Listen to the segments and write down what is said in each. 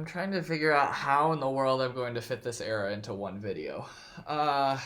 I'm trying to figure out how in the world I'm going to fit this era into one video. I'll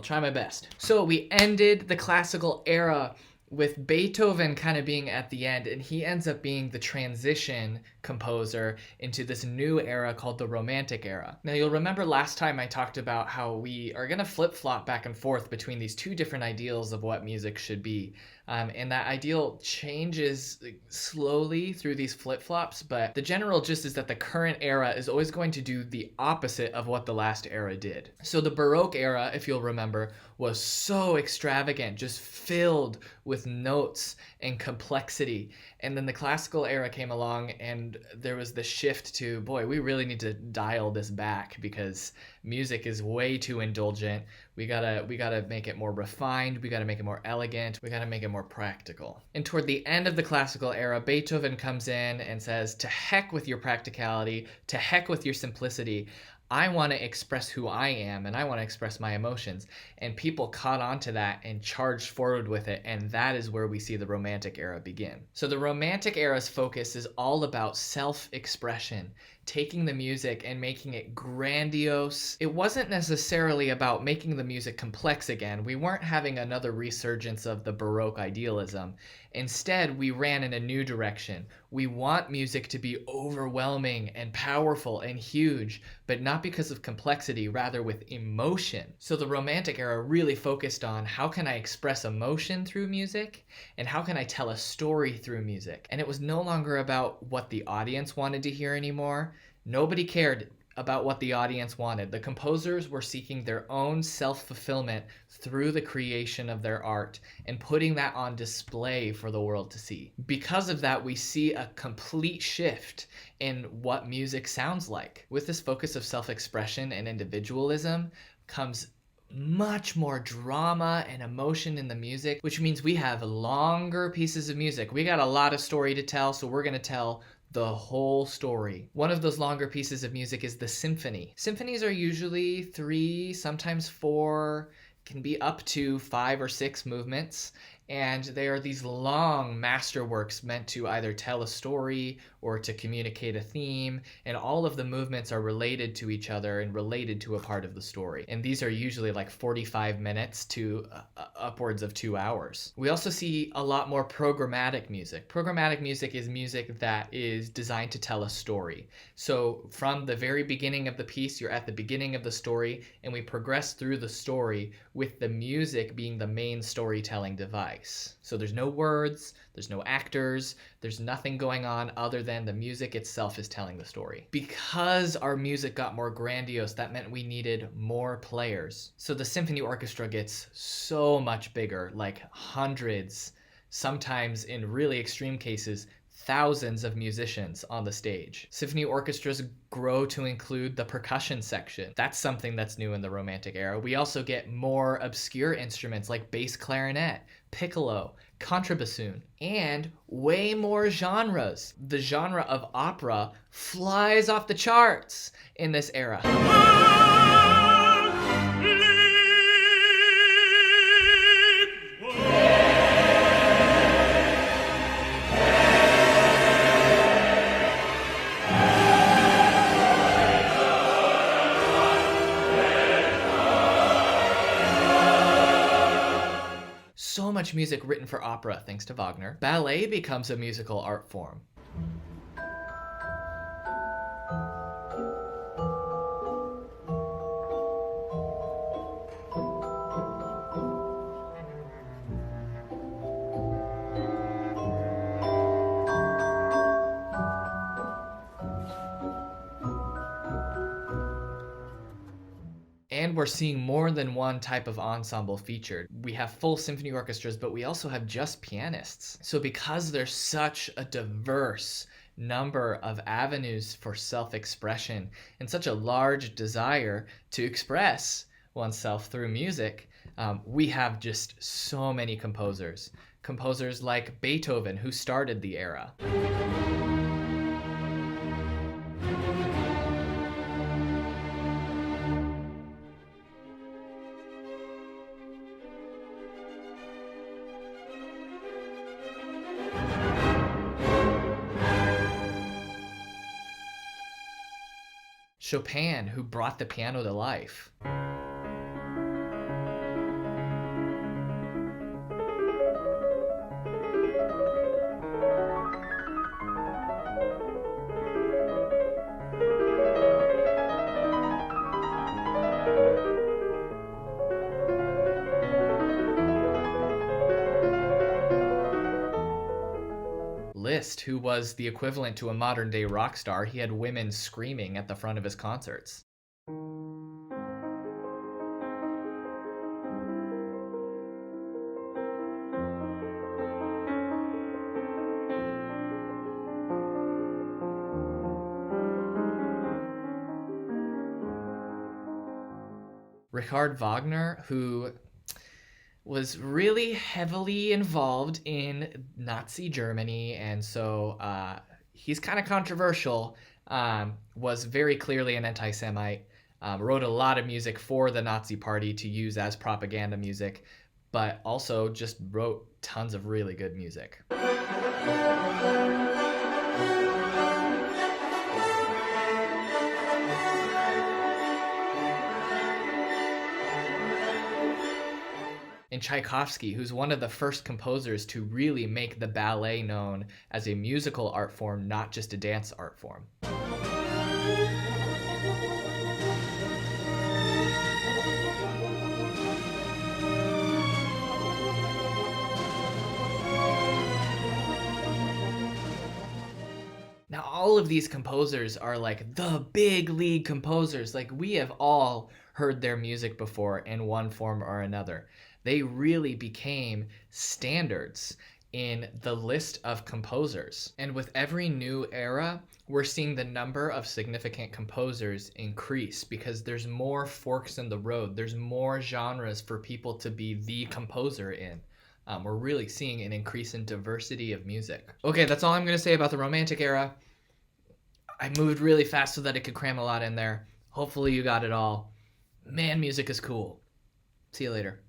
try my best. So we ended the classical era with Beethoven kind of being at the end, and he ends up being the transition composer into this new era called the Romantic era. Now, you'll remember last time I talked about how we are going to flip-flop back and forth between these two different ideals of what music should be. And that ideal changes slowly through these flip-flops, but the general gist is that the current era is always going to do the opposite of what the last era did. So the Baroque era, if you'll remember, was so extravagant, just filled with notes and complexity. And then the classical era came along and there was the shift to, boy, we really need to dial this back because music is way too indulgent. We gotta make it more refined. We gotta make it more elegant. We gotta make it more practical. And toward the end of the classical era, Beethoven comes in and says, to heck with your practicality, to heck with your simplicity. I want to express who I am and I want to express my emotions. And people caught on to that and charged forward with it. And that is where we see the Romantic era begin. So the Romantic era's focus is all about self-expression, taking the music and making it grandiose. It wasn't necessarily about making the music complex again. We weren't having another resurgence of the Baroque idealism. Instead, we ran in a new direction. We want music to be overwhelming and powerful and huge, but not because of complexity, rather with emotion. So the Romantic era really focused on how can I express emotion through music and how can I tell a story through music. And it was no longer about what the audience wanted to hear anymore. Nobody cared about what the audience wanted. The composers were seeking their own self-fulfillment through the creation of their art and putting that on display for the world to see. Because of that, we see a complete shift in what music sounds like. With this focus of self-expression and individualism comes much more drama and emotion in the music, which means we have longer pieces of music. We got a lot of story to tell, so we're going to tell the whole story. One of those longer pieces of music is the symphony. Symphonies are usually 3, sometimes 4, can be up to 5 or 6 movements. And they are these long masterworks meant to either tell a story or to communicate a theme. And all of the movements are related to each other and related to a part of the story. And these are usually like 45 minutes to upwards of 2 hours. We also see a lot more programmatic music. Programmatic music is music that is designed to tell a story. So from the very beginning of the piece, you're at the beginning of the story, and we progress through the story with the music being the main storytelling device. So there's no words, there's no actors, there's nothing going on other than the music itself is telling the story. Because our music got more grandiose, that meant we needed more players. So the symphony orchestra gets so much bigger, like hundreds, sometimes in really extreme cases, thousands of musicians on the stage. Symphony orchestras grow to include the percussion section. That's something that's new in the Romantic era. We also get more obscure instruments like bass clarinet, piccolo, contrabassoon, and way more genres. The genre of opera flies off the charts in this era. So much music written for opera thanks to Wagner. Ballet becomes a musical art form. And we're seeing more than one type of ensemble featured. We have full symphony orchestras, but we also have just pianists. So because there's such a diverse number of avenues for self-expression and such a large desire to express oneself through music, we have just so many composers. Composers like Beethoven, who started the era. Chopin, who brought the piano to life. Liszt, who was the equivalent to a modern day rock star, he had women screaming at the front of his concerts. Richard Wagner, who was really heavily involved in Nazi Germany, and so he's kind of controversial. Was very clearly an anti-Semite. Wrote a lot of music for the Nazi Party to use as propaganda music, but also just wrote tons of really good music. And Tchaikovsky, who's one of the first composers to really make the ballet known as a musical art form, not just a dance art form. Now, all of these composers are like the big league composers. Like, we have all heard their music before in one form or another. They really became standards in the list of composers. And with every new era, we're seeing the number of significant composers increase because there's more forks in the road. There's more genres for people to be the composer in. We're really seeing an increase in diversity of music. Okay, that's all I'm going to say about the Romantic era. I moved really fast so that it could cram a lot in there. Hopefully you got it all. Man, music is cool. See you later.